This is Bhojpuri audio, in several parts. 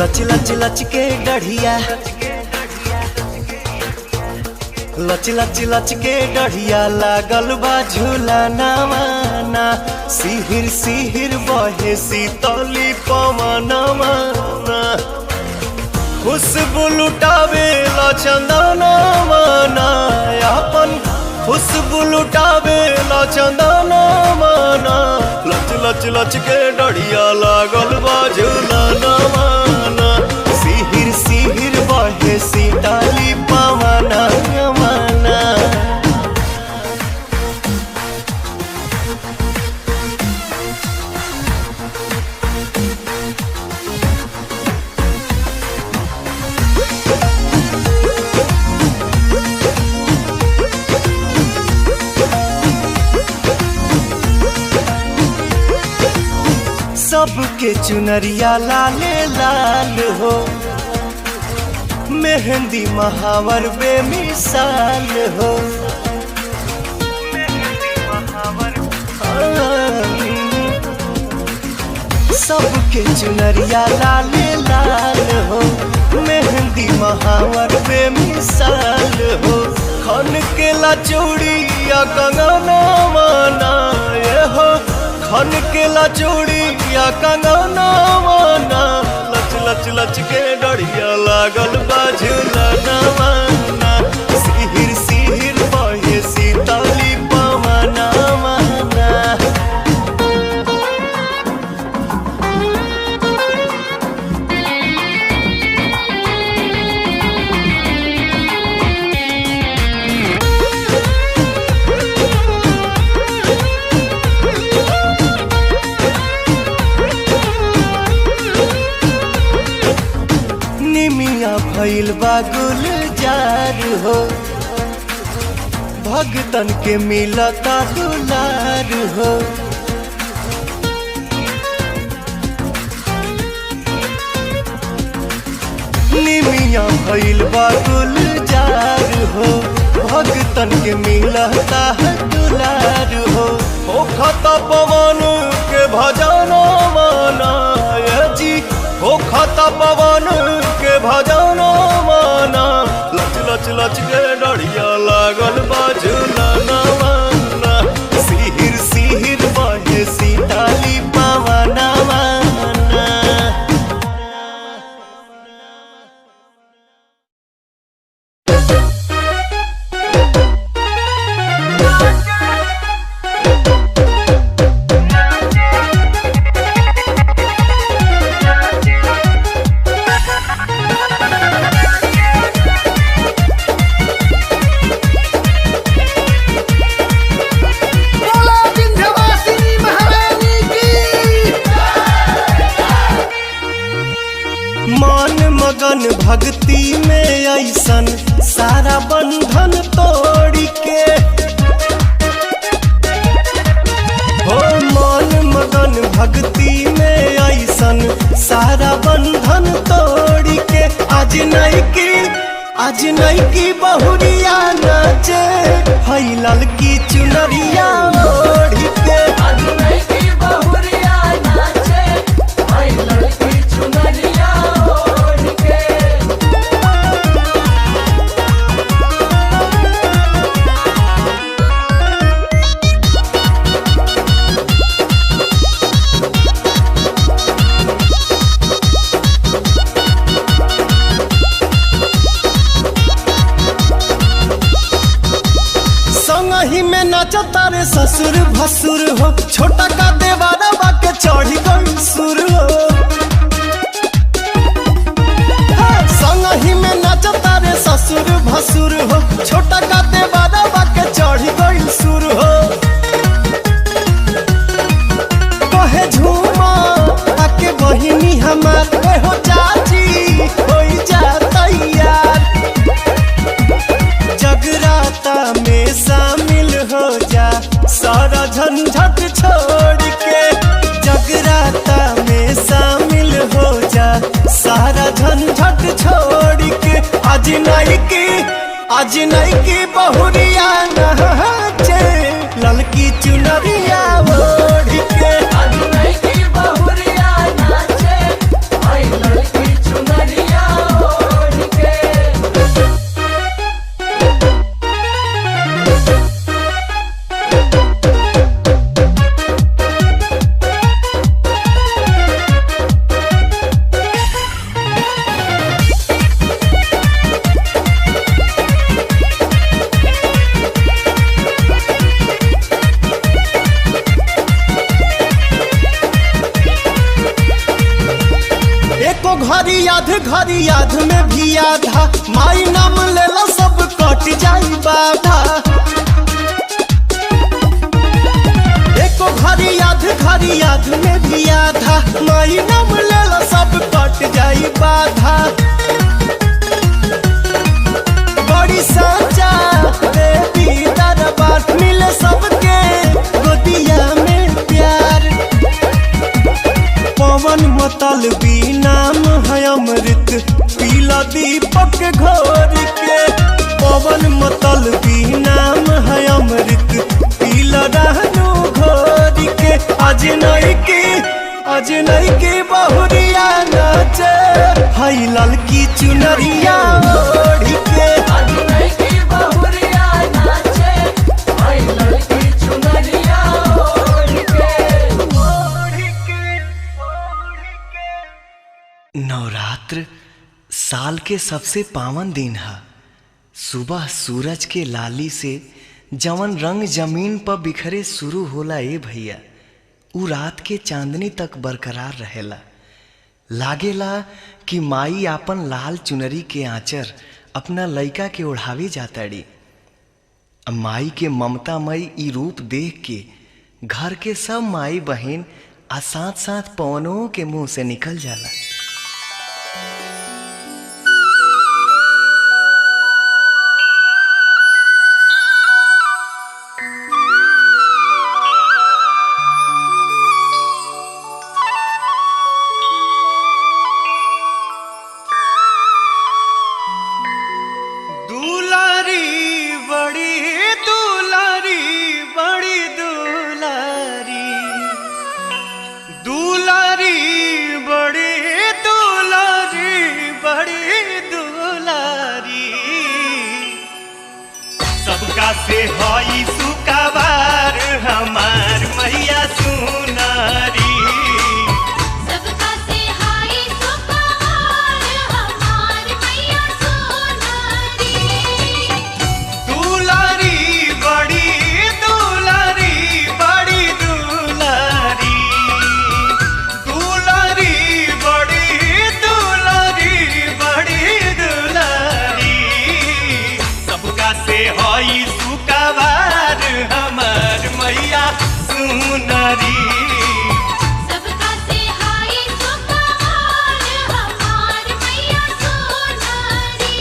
लच लच लच के डढ़िया, लच लच लच के डढ़िया लागल बा झूला नामाना। सिहिर सिहिर बहे शीतली पवनमा, खुशबू लुटावे ला चंदना माना। अपन खुशबू लुटावे ला चंदना माना। लच लच लच के डढ़िया लागल बा झूला नामाना। सिहिर सिहिर बहे शीतली पवना माना। सबके चुनरिया लाले लाल हो, मेहंदी महावर बेमिसाल हो। सबके चुनरिया लाले लाल हो, मेहंदी महावर बेमिसाल हो। खन के ला चूड़िया कंगना माना ये हो, खन के ला चूड़िया कंगना माना। लच लच लच के डढ़िया लागल बा झूला माना। सिहिर सिहिर बहे शीतली पवना माना। भइल बा गुलजार हो, भगतन के मिलता दुलार हो। निमिया भइल बा गुलजार हो, भगतन के मिलता दुलार हो। खता पवन के भजना माना ये जी, हो खता पवन के भजना माना। लच लच लच के डढ़िया लागल बा झूला माना। सिहिर सिहिर बहे शीतली पवना माना। भक्ति में ऐसन सारा बंधन तोड़ के हो, मन मगन भक्ति में ऐसन सारा बंधन तोड़ के। आज नहीं की बहुरिया नाचे हई ललकी चुनरिया ओढ़ के। आज नहीं की बहुरिया नाचे हई ललकी चुनरिया ओढ़ के। नाचता रे ससुर भसुर हो, छोटा का देवारा बाके चढ़ी गई सुर हो। संगही में नाचता रे ससुर भसुर हो, छोटा का देवारा बाके चढ़ी गई सुर हो। कहे झूमा आके बहिनी हमार हो चाची हो जा तैयार। जगराता में शामिल हो जा सारा झंझट छोड़ के। जगराता में शामिल हो जा सारा झंझट छोड़ के। आज नहीं की बहुरिया नाचे ललकी चुनरिया ओढ़ के। आज नहीं की बहुरिया नाचे ललकी चुनरिया। घड़ी याद में भी आधा माई नाम लेला सब कट जाई बाधा। एको घड़ी याद में भी आधा माई नाम लेला सब कट जाई बाधा। बड़ी साचा देवी दरबार मिले सबके गोदिया में प्यार। पवन मतलबी नाम है अमृत पीला दीपक घोर के। पवन मतलबी नाम है अमृत पीला रहनु घोर के। आज नहीं की बहुरिया नाचे हई ललकी चुनरिया ओढ़ के। आज नहीं की बहुरिया नाचे हई ललकी चुनरिया ओढ़ के। नवरात्र साल के सबसे पावन दिन है। सुबह सूरज के लाली से जवन रंग जमीन पर बिखरे शुरू होला ए भैया उ रात के चांदनी तक बरकरार रहेला। लागेला कि माई आपन लाल चुनरी के आंचर अपना लइका के ओढ़ावे जाताड़ी। माई के ममतामयी ई रूप देख के घर के सब माई बहन आ साथ साथ पवनों के मुंह से निकल जाला। सबका से हई सुकाबार हमार मैया सुनारी। सबका से हई सुकाबार हमार मैया सुनारी। दुलारी बड़ी दुलारी बड़ी दुलारी। दुलारी बड़ी दुलारी बड़ी दुलारी। सबका से हई सुकाबार हमार मैया सुनारी। सबका से हई सुकाबार हमार मैया सुनारी।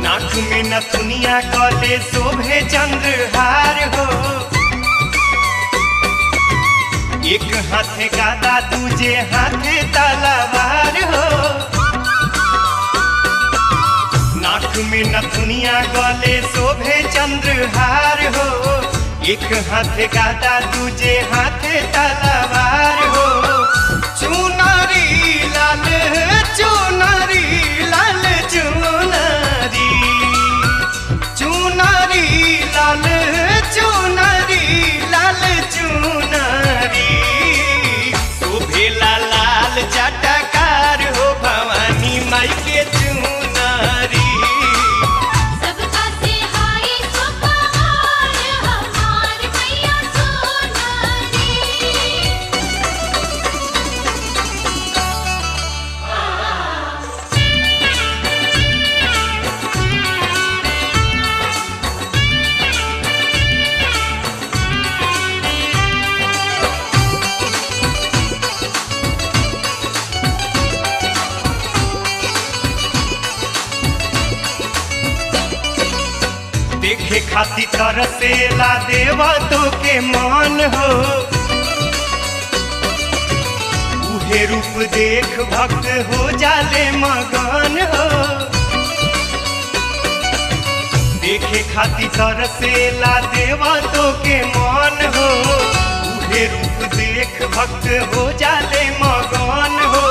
नाक में नथुनिया कले शोभे चंद्रहार हो। एक हाथे गादा दूजे हाथे तलवार हो। नाक में नथुनिया गले शोभे चंद्रहार हो। एक हाथे गादा दूजे हाथे तलवार हो। चुनरी लाल चुनरी लाल चुनरी। चुनरी लाल चुनरी लाल चुनरी। शोभेला लाल जटकार हो भवानी माई के चुनरी। सबका से हई सुकाबार हमार मैया सुनारी। देखे खाती तरसेला देवा तो के मान हो। उहे रूप देख भक्त हो जाले मगन हो। देखे खाती तरसेला देवा तो के मान हो। उहे रूप देख भक्त हो जाले मगन हो।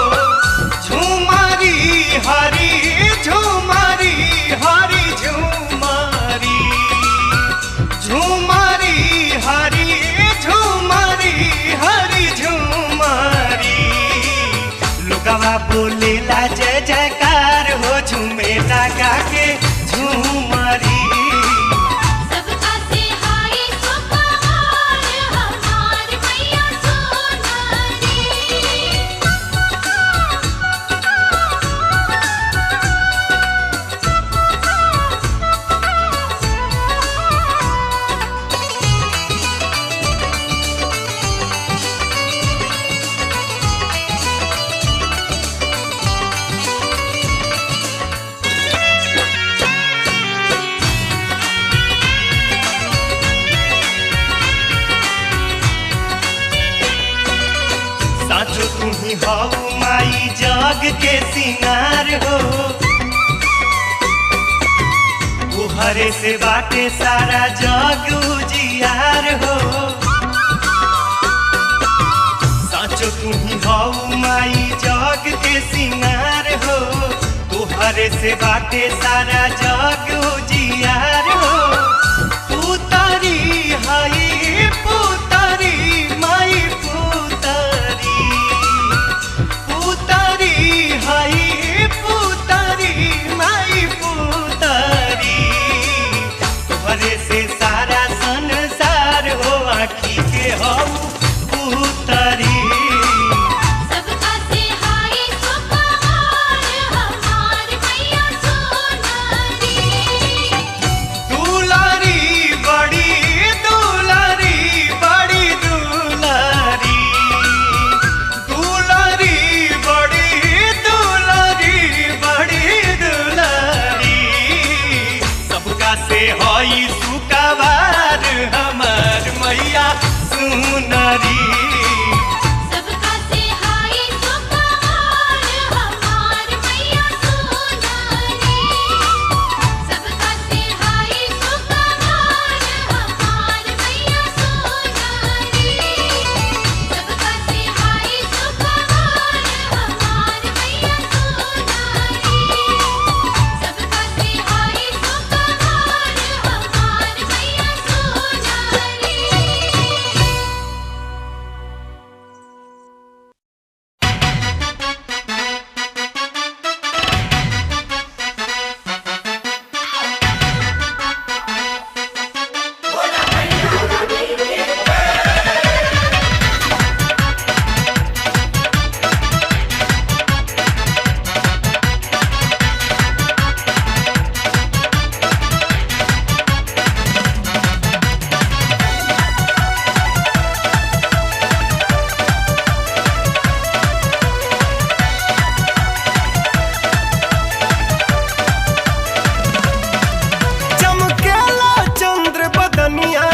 झुमारी हरी झुमारी हरी झुमारी झुमारी हरी झुमारी हरी झुमारी लोगवा बोलेला जय जयकार हो झूमे लगा के झुमारी सबका से हाय सुपहार हमार मैया सोनारी साचो तुम्ही हो माई जग के सिंगार हो तुहरे से बाटे सारा जग उजियार हो साचो तुम्ही हो माई जग के सिंगार हो तुहरे से बाटे सारा जग उजियार हो पुतारी हाई पुतारी माई पुतारी पुतारी हाई पुतारी माई पुतारी तुहरे से सारा संसार हो आँखी के हो पुतारी सबका से हाय सुपहार हमार मैया सोनारी दुलारी बड़ी दुलारी बड़ी दुलारी दुलारी बड़ी दुलारी बड़ी दुलारी सबका से हई सुकवार हमार मैया सुनरी सबका से हाय सुपहार हमार मैया सोनारी सबका से हाय सुपहार हमार मैया सोनारी सबका से हाय सुपहार हमार मैया सोनारी सबका से हाय सुपहार हमार मैया सोनारी चमकेला चंद्र बदनिया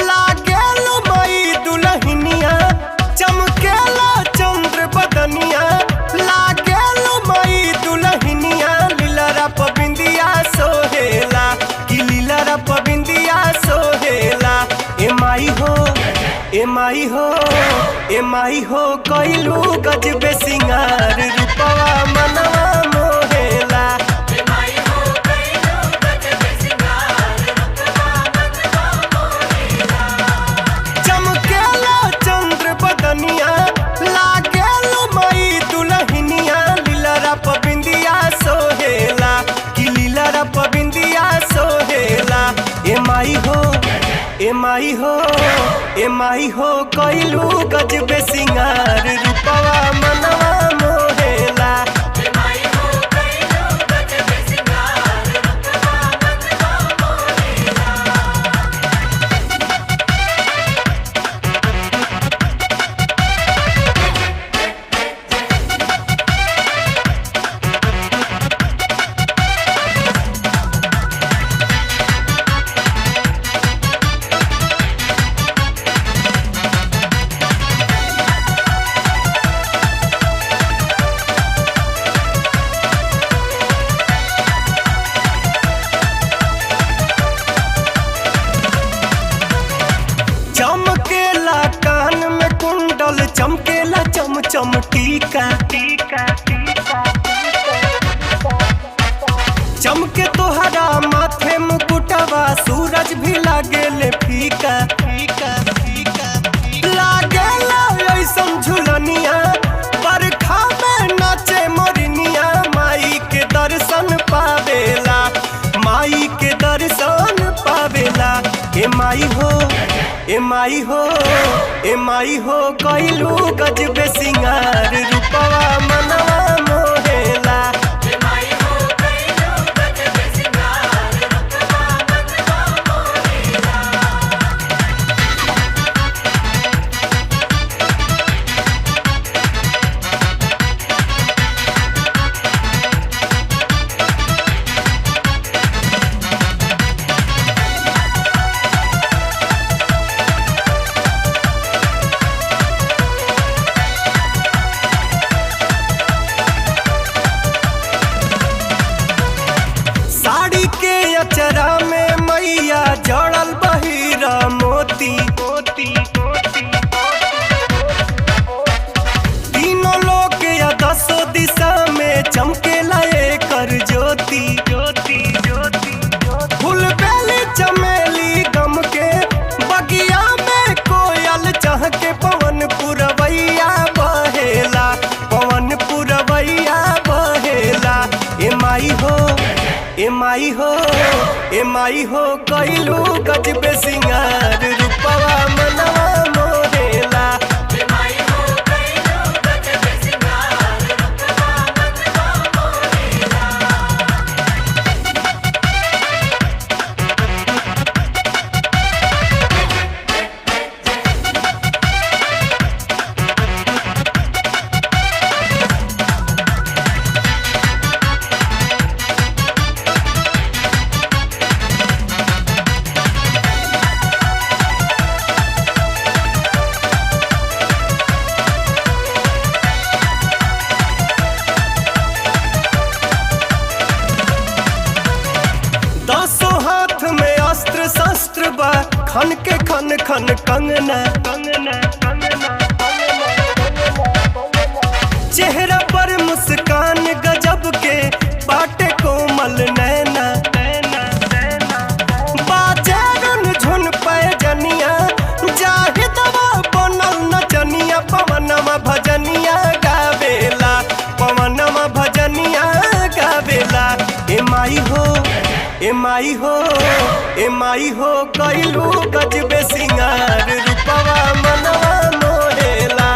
लागेलो मई दुलहिनिया चमकेला चंद्र बदनिया लागेलो मई दुलहिनिया लीलरा पबिंदिया सोहेला कि लीलरा पबिंदिया सोहेला ए माई हो ए माई हो ए माई हो कइलू गजबे सिंगार रूपवा मनवा मोहेला चमकेला चंद्र बदनिया लागेलो मई दुलहिनिया लीलरा पबिंदिया सोहेला कि लीलरा पबिंदिया सोहेला ए माई हो ए माई हो ए माई हो कइलू गजबे सिंगार रूपवा मनवा मोहेला चमकेला चम चम टीका टीका टीका सूरज भी लागेले फीका फीका फीका लागेला ऐसन झुलनिया बरखा में नाचे मोरनिया माई के दर्शन पावेला माई के दर्शन पावेला ए माई हो ए माई हो ए माई हो कइलू गजबे सिंगार रूपवा मनवा मोहेला ए माई हो कइलू गजबे सिंगार रूपवा मनवा मोहेला। साड़ी के अचरा में मैया जड़ल बहिरा मोती मोती मोती तीनों लोग या दसों दिशा में चमकेला एकर ज्योति ज्योति ज्योति फूल बेली चमेली गम के बगिया में कोयल चह के पवन पुरवैया बहेला पवन पुरवैया बहेला ए माई हो ए माई हो ए माई हो कइलू गजबे सिंगार रूपवा मनवा मोरेला ए माई हो कइलू गजबे सिंगार रूपवा मनवा मोरेला। दसों हाथ में अस्त्र शस्त्र बा खन के खन खन कंगना कंगना कंगना चेहरा पर मुस्कान गजब के बाटे कोमल नैना नैना नैना बाजे रुन झुन पैजनिया जाहि दवा बनल नचनिया पवनमा भजनिया गावेला पवनमा भजनिया गावेला ए माई हो ए माई हो ए माई हो कइलू गजबे सिंगार रूपवा मनवा मोहेला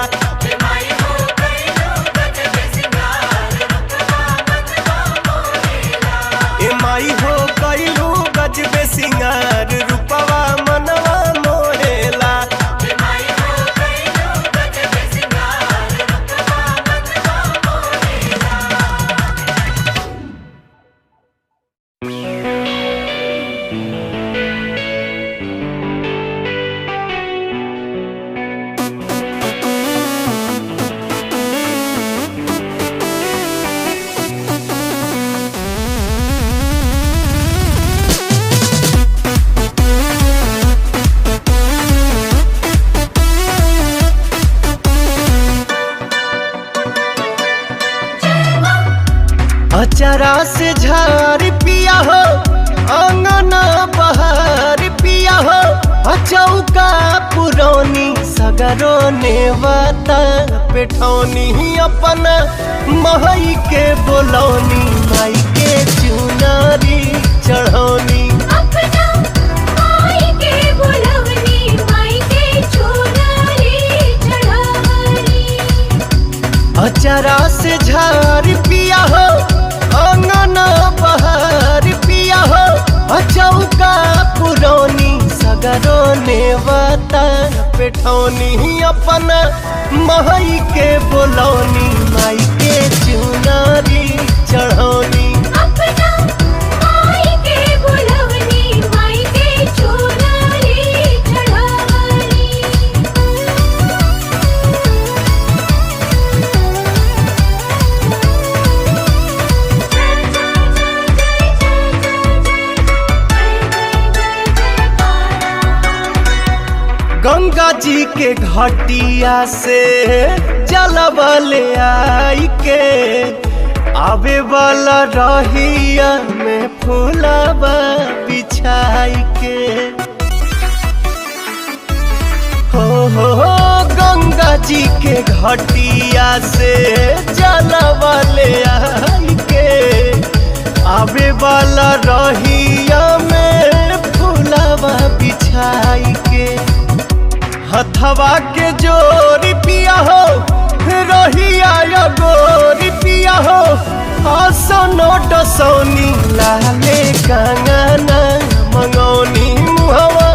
ए माई हो कइलू गजबे सिंगार रूपवा मनवा मोहेला ए माई हो कइलू गजबे सिंगार रूपवा मनवा मोहेला ए माई हो कइलू गजबे सिंगार रूपवा मनवा मोहेला। अचरा से झार पिया हो आंगना बहार पिया हो अचौका पुरौनी सगरो नेवता पेठौनी अपन महई के बोलौनी माई के चुनारी चढ़ौनी अपना माई के बुलवनी माई के चुनरी चढ़ावनी। अचरा से झार पिया हो आंगना बहार पिया हो अचौका पुरौनी सगरो नेवता पेठौनी अपन महई के बोलौनी माई के चुनारी चढ़ौनी अपना माई के बुलवनी माई के चुनरी चढ़ावनी। गंगा जी के घटिया से जलवा ले आई के आवे वाला रहिया में फूलावा बिछाई के हो गंगा जी के घटिया से जलवा ले आई के आवे वाला रहिया में फूलावा बिछाई के हथवा के जोरी पिया हो रहिया गोरी पिया हो आसनो डसौनी लाले कंगना मंगौनी मुहवा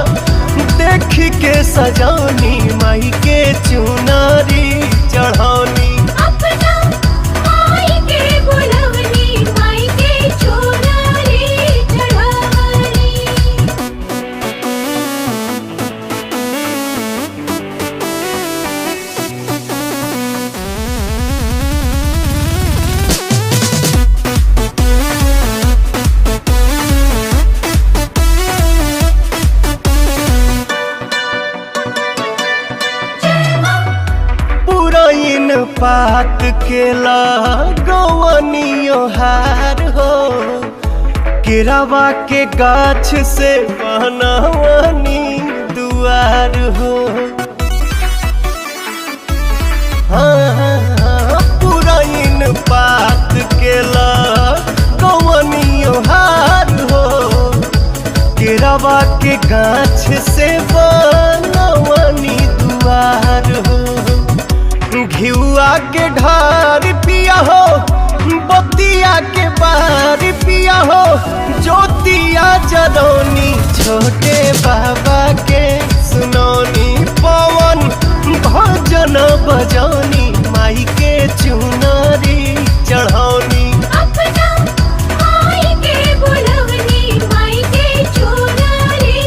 देख के सजौनी माई के चुनरी चढ़ौनी अपना माई के बुलवनी माई के चुनरी चढ़वनी पुरैन पात के लगवनियो हार हो केरावा के गाछ से बनवनी दुआर हो पुरैन पात के लगवनियो हार हो केरावा के गाछ से बनवनी दुआर हो घिउआ के ढार पिया हो बतिया के बार पिया हो ज्योतिया जरौनी छोटे बाबा के सुनौनी पवन भजन बजौनी माई के चुनरी चढ़ौनी अपना माई के बुलवनी माई के चुनरी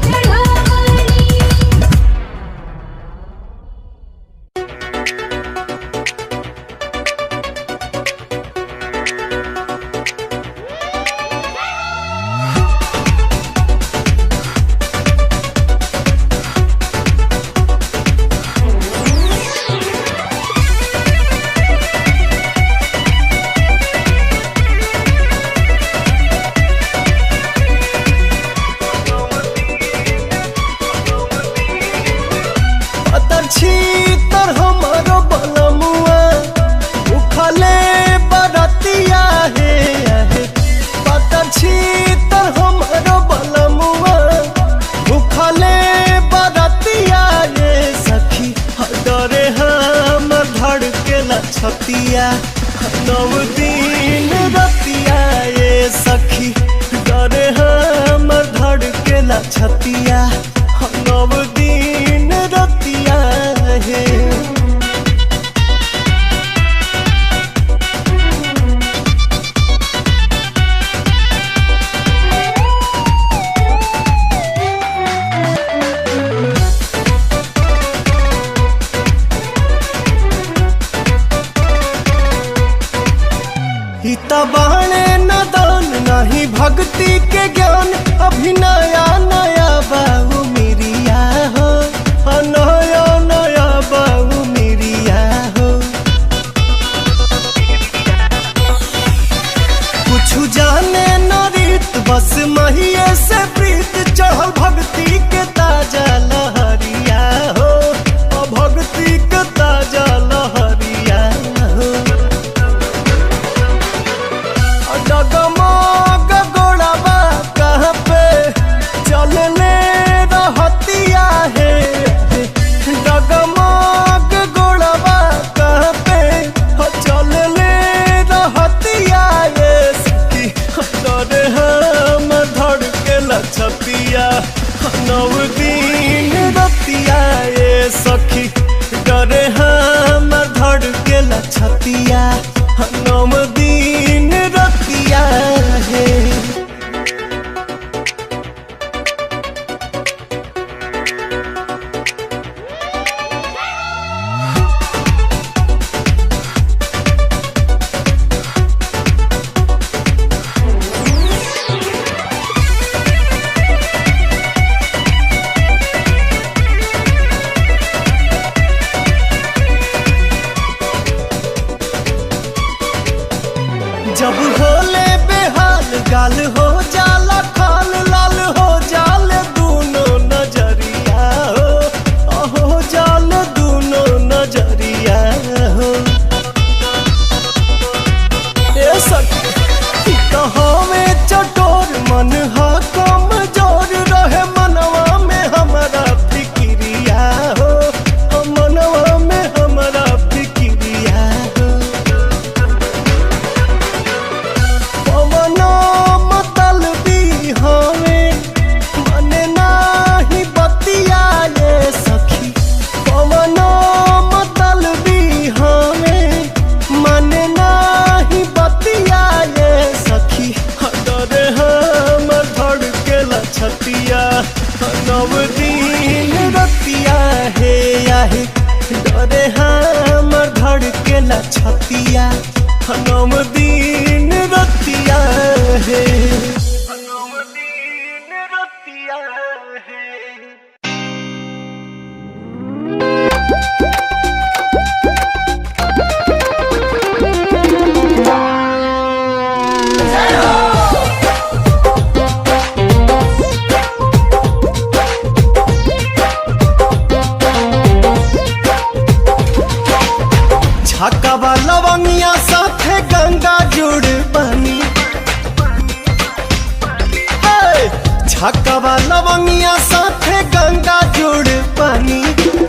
चढ़वनी तर हमारो बलमुआ उखले बरतिया हे पतर तर हमारो बलमुआ उखले बरतिया हे सखी डरे हम धड़केला छतिया नव दिन रतिया ये सखी डरे हम धड़केला छतिया नव दिन रतिया है हिता बाणे नदान नहीं भक्ति के ज्ञान अभी नया नया बाबू मिरिया हो नया नया बाबू मिरिया हो कुछ जाने न रीत बस महिये से प्रीत चढ़ल भक्ति के ताजा लहरिया हो भक्ति के ताजा लहरिया हो डगमग गोड़ाबा कहाँ पे चलने रहतिया है डगमग गोड़ाबा कहाँ पे चलने रहतिया है सखी डरे हम धड़केला छतिया नव दिन रतिया ये सखी डरे हम धड़केला छतिया नव दिन रतिया है हकवा लवंगिया साथे गंगा जुड़ पानी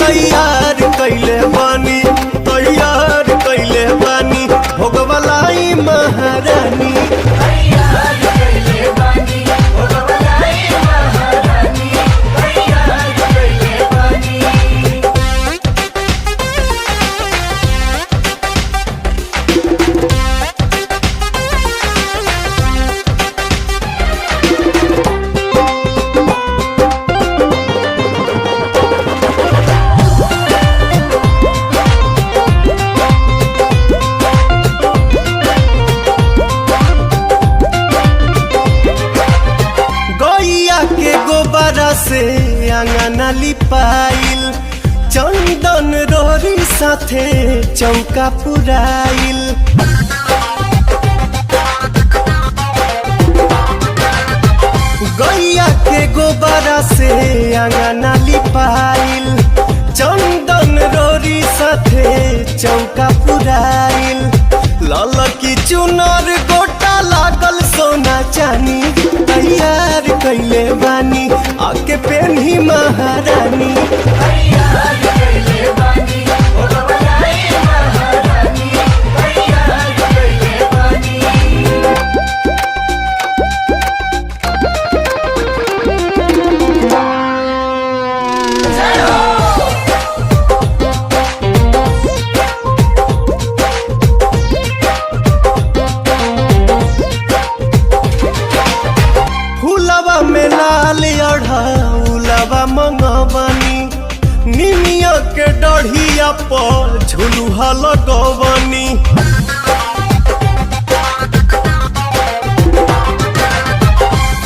तैयार कैले बानी तैयार कैले बानी भोगवलाई महारानी तैयार कैले बानी भोगवलाई महारानी तैयार कैले बानी। से आंगना लिपाइल चंदन रोरी साथे चौका पुराइल गैया के गोबरा से आंगना लिपाइल चंदन रोरी साथे चौका पुराइल लाल की चुनर गोटा लागल सोना चानी तैयार कैले बानी आके पेन्ही महारानी तैयार कैले बानी भोगवलाई महारानी तैयार कैले बानी। फूलवा में लाल अढ़ौलवा मंगवनी निमिया के डढ़िया पर झुलुहा लगवनी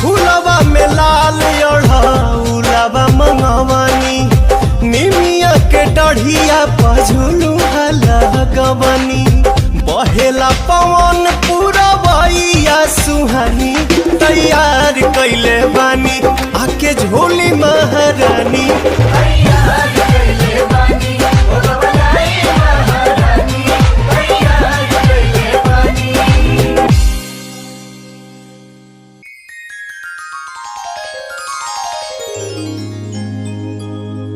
फूलवा में लाल अढ़ौलवा मंगवनी निमिया के डढ़िया पर झुलुहा लगवनी बहेला पवन पूरा बइया सुहानी तैयार कैले बानी आके झोली महारानी तैयार कैले बानी भोगवलाई महारानी तैयार कैले बानी।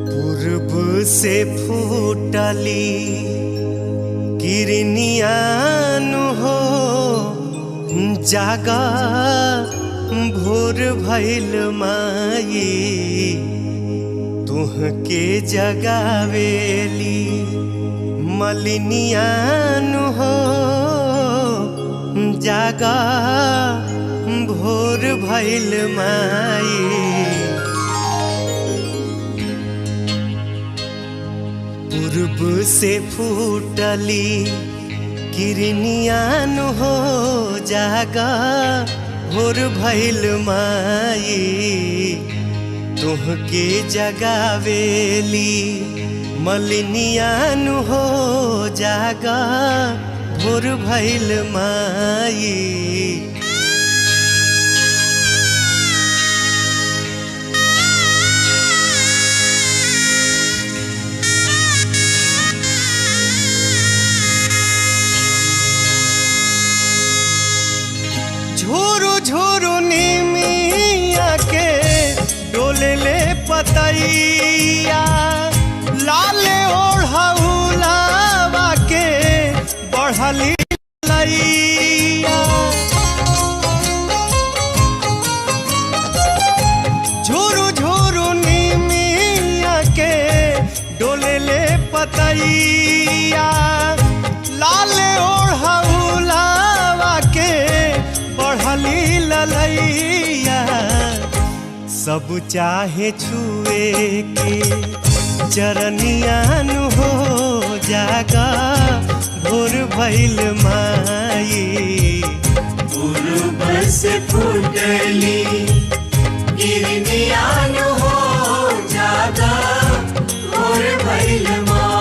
पूर्व से फूटली किरनियान हो जागा भोर भइल माई तुहके जगावेली मलिनियान हो जागा भोर भइल माई पूर्व से फूटली किरनियान हो जागा भोर भइल माई तुहके जगावेली मलिनियान हो जागा भोर भइल माई। झोरू झोरू निमिया के डोले ले पतैया लाले ओढ़ौलावा के बढ़ली लैया झोरू झोरू निमिया के डोले ले पतैया लाले ओढ़ौलावा के बढ़ली ललैया सब चाहे छुए के चरनियान हो जागा भोर भइल माई पूर्व से फूटली किरनियान हो जागा भोर भइल माई।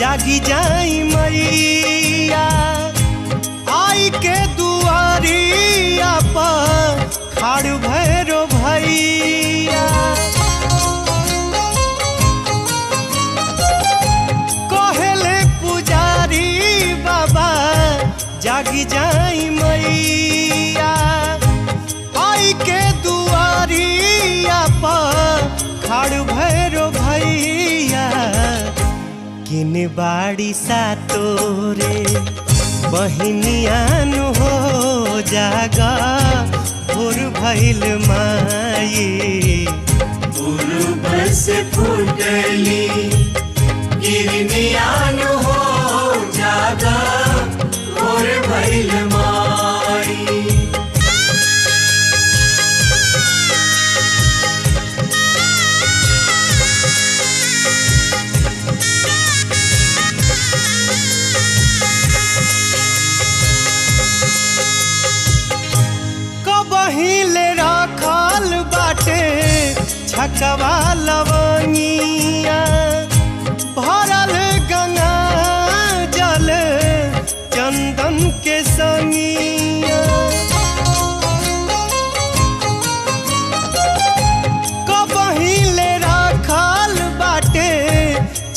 जागी जाई मैया आई के दुआरिया पर खाड़ भैरो भैया कहले पुजारी बाबा जागी जाई मैया आई के दुआरिया पर खाड़ भैरो भैया किन बाड़ी सा तोरे बहिनियान हो जागा भोर भइल माई पूर्व से फूटली गिरनियान हो जागा भोर भइल माई कबहिले राखल बाटे छकवा लवनिया भरल गंगा जल चंदन के संगिया कबहिले राखल बाटे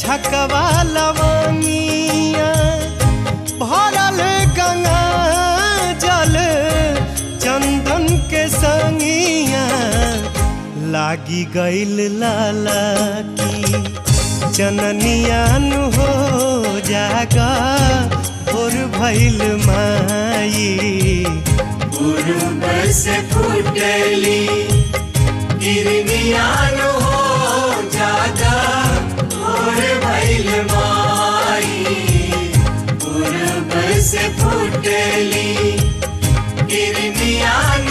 छकवा लवनिया भरल गंगा जल चंदन के संगिया लागी गईल लाला की चननियान हो जागा भोर भइल माई पूर्व से फूटली गिरनियान हो जागा भोर भइल माई पूर्व से फूटली गिरनियान